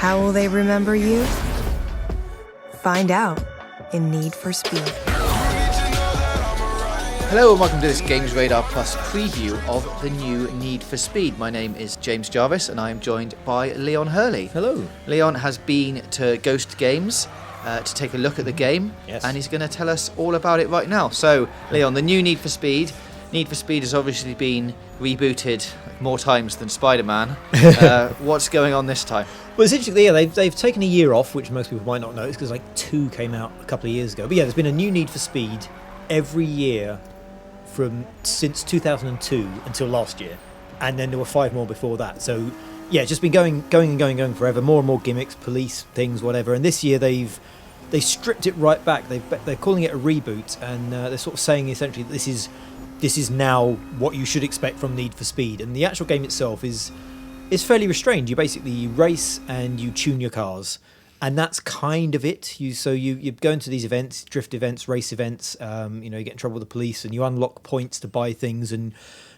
How will they remember you? Find out in Need for Speed. Hello and welcome to this Games Radar Plus preview of the new Need for Speed. My name is James Jarvis and I am joined by Leon Hurley. Hello. Leon has been to Ghost Games to take a look at the game, Yes. and he's going to tell us all about it right now. So, Leon, the new Need for Speed. Need for Speed has obviously been rebooted more times than Spider-Man. What's going on this time? Well, essentially, yeah, they've taken a year off, which most people might not notice because like 2 came out a couple of years ago. But yeah, there's been a new Need for Speed every year since 2002 until last year, and then there were 5 more before that. So yeah, it's just been going forever. More and more gimmicks, police things, whatever. And this year they stripped it right back. They're calling it a reboot, and they're sort of saying essentially that this is now what you should expect from Need for Speed. And the actual game itself is fairly restrained. You basically race and you tune your cars, and that's kind of it. You go into these events, drift events, race events. You get in trouble with the police, and you unlock points to buy things, and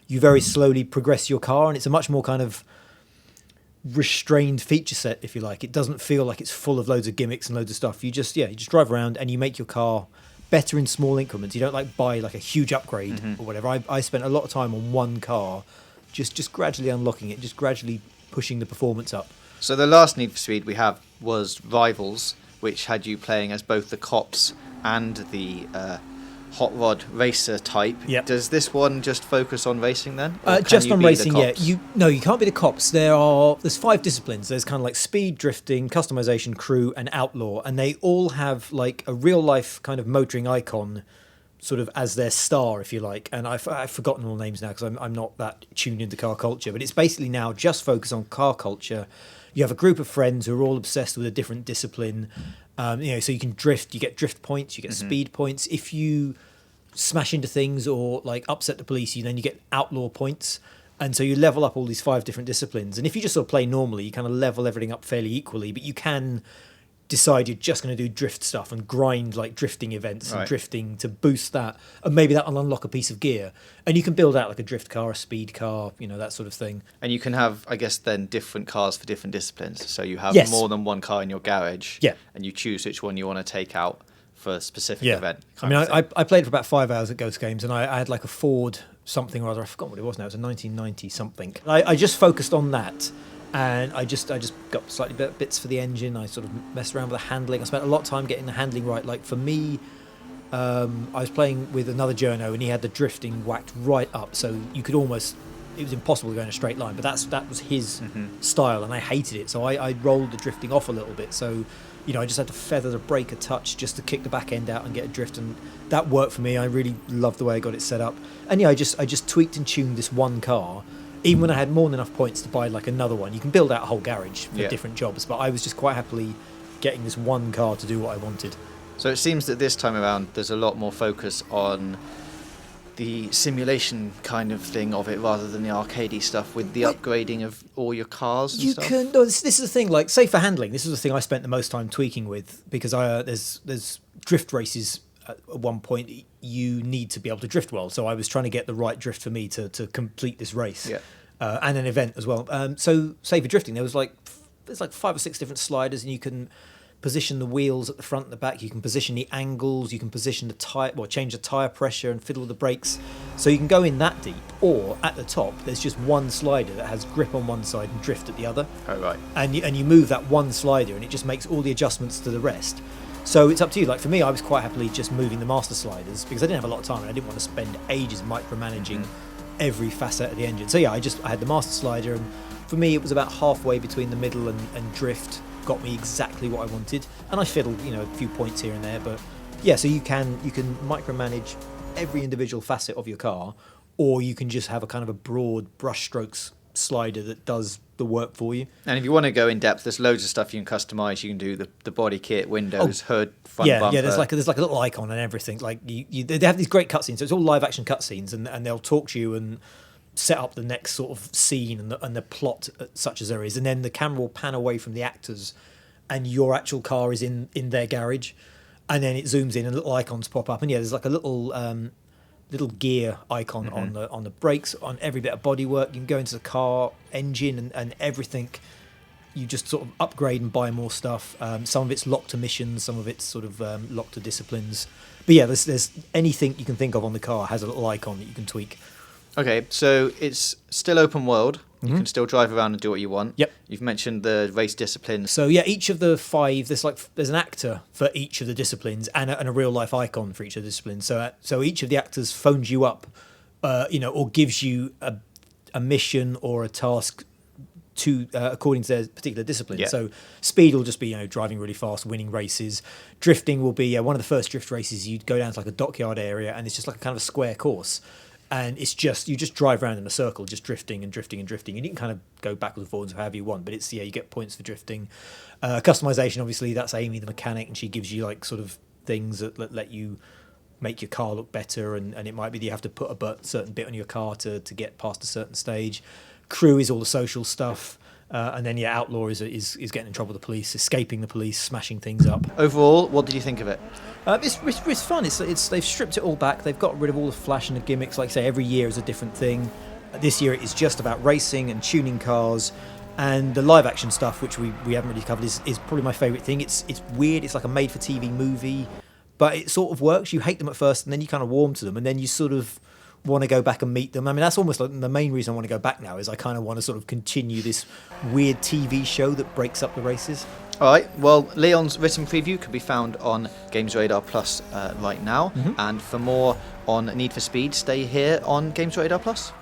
you very slowly progress your car. And it's a much more kind of restrained feature set, if you like. It doesn't feel like it's full of loads of gimmicks and loads of stuff. You just drive around and you make your car better in small increments. You don't like buy like a huge upgrade or whatever. I spent a lot of time on one car, just gradually unlocking it, just gradually pushing the performance up. So the last Need for Speed we have was Rivals, which had you playing as both the cops and the hot rod racer type. Yep. Does this one just focus on racing then? Or can just you on be the racing, yeah. cops? You can't be the cops. There's 5 disciplines. There's kind of like speed, drifting, customization, crew, and outlaw, and they all have like a real life kind of motoring icon, sort of as their star, if you like. And I've forgotten all the names now because I'm not that tuned into car culture. But it's basically now just focus on car culture. You have a group of friends who are all obsessed with a different discipline. So you can drift. You get drift points. You get speed points. If you smash into things or like upset the police, then you get outlaw points. And so you level up all these 5 different disciplines. And if you just sort of play normally, you kind of level everything up fairly equally. But you can decide you're just going to do drift stuff and grind like drifting events and drifting to boost that, and maybe that will unlock a piece of gear, and you can build out like a drift car, a speed car, that sort of thing. And you can have, I guess, then different cars for different disciplines. So you have more than one car in your garage, and you choose which one you want to take out for a specific event. I mean, I played for about 5 hours at Ghost Games, and I had like a Ford something or other. I forgot what it was now. It was a 1990 something. I just focused on that. And I just got slightly better bits for the engine. I sort of messed around with the handling. I spent a lot of time getting the handling right. Like for me, I was playing with another journo, and he had the drifting whacked right up, so you could almost, it was impossible to go in a straight line. But that was his style, and I hated it. So I rolled the drifting off a little bit. So I just had to feather the brake a touch just to kick the back end out and get a drift, and that worked for me. I really loved the way I got it set up. And I just tweaked and tuned this one car. Even when I had more than enough points to buy like another one, you can build out a whole garage for different jobs. But I was just quite happily getting this one car to do what I wanted. So it seems that this time around there's a lot more focus on the simulation kind of thing of it rather than the arcadey stuff with the upgrading of all your cars and stuff. This is the thing, like say for handling, this is the thing I spent the most time tweaking with, because there's drift races. At one point you need to be able to drift well, so I was trying to get the right drift for me to complete this race, and an event as well. So say for drifting, there's like 5 or 6 different sliders, and you can position the wheels at the front and the back, you can position the angles, you can position the tire, change the tire pressure and fiddle with the brakes, so you can go in that deep. Or at the top there's just one slider that has grip on one side and drift at the other, and you move that one slider and it just makes all the adjustments to the rest. So it's up to you. Like for me, I was quite happily just moving the master sliders because I didn't have a lot of time and I didn't want to spend ages micromanaging every facet of the engine. So I had the master slider, and for me it was about halfway between the middle and drift. Got me exactly what I wanted, and I fiddled a few points here and there. But so you can micromanage every individual facet of your car, or you can just have a kind of a broad brushstrokes slider that does the work for you. And if you want to go in depth, there's loads of stuff you can customize. You can do the body kit, windows, hood, front bumper. There's like a little icon and everything. Like they have these great cutscenes. So it's all live action cutscenes, and they'll talk to you and set up the next sort of scene and the plot such as there is, and then the camera will pan away from the actors, and your actual car is in their garage, and then it zooms in and little icons pop up, and there's like a little gear icon on the brakes, on every bit of bodywork. You can go into the car engine and everything. you just sort of upgrade and buy more stuff. Some of it's locked to missions, some of it's sort of locked to disciplines. But yeah, there's anything you can think of on the car has a little icon that you can tweak. Okay, so it's still open world. You can still drive around and do what you want. Yep. You've mentioned the race disciplines. So yeah, each of the 5, there's an actor for each of the disciplines and a real life icon for each of the disciplines. So each of the actors phones you up, or gives you a mission or a task to according to their particular discipline. Yeah. So speed will just be driving really fast, winning races. Drifting will be one of the first drift races. You'd go down to like a dockyard area, and it's just like a kind of a square course. And it's just, you just drive around in a circle, just drifting and drifting and drifting. And you can kind of go backwards and forwards however you want, but it's, you get points for drifting. Customization, obviously, that's Amy, the mechanic, and she gives you like sort of things that let you make your car look better. And it might be that you have to put a certain bit on your car to get past a certain stage. Crew is all the social stuff. And then, Outlaw is getting in trouble with the police, escaping the police, smashing things up. Overall, what did you think of it? It's fun. They've stripped it all back. They've got rid of all the flash and the gimmicks. Like I say, every year is a different thing. This year it is just about racing and tuning cars, and the live action stuff, which we haven't really covered, is probably my favourite thing. It's weird. It's like a made for TV movie, but it sort of works. You hate them at first, and then you kind of warm to them, and then you sort of want to go back and meet them. I mean, that's almost like the main reason I want to go back now, is I kind of want to sort of continue this weird TV show that breaks up the races. All right, well, Leon's written preview can be found on Games Radar Plus right now. And for more on Need for Speed, stay here on Games Radar Plus.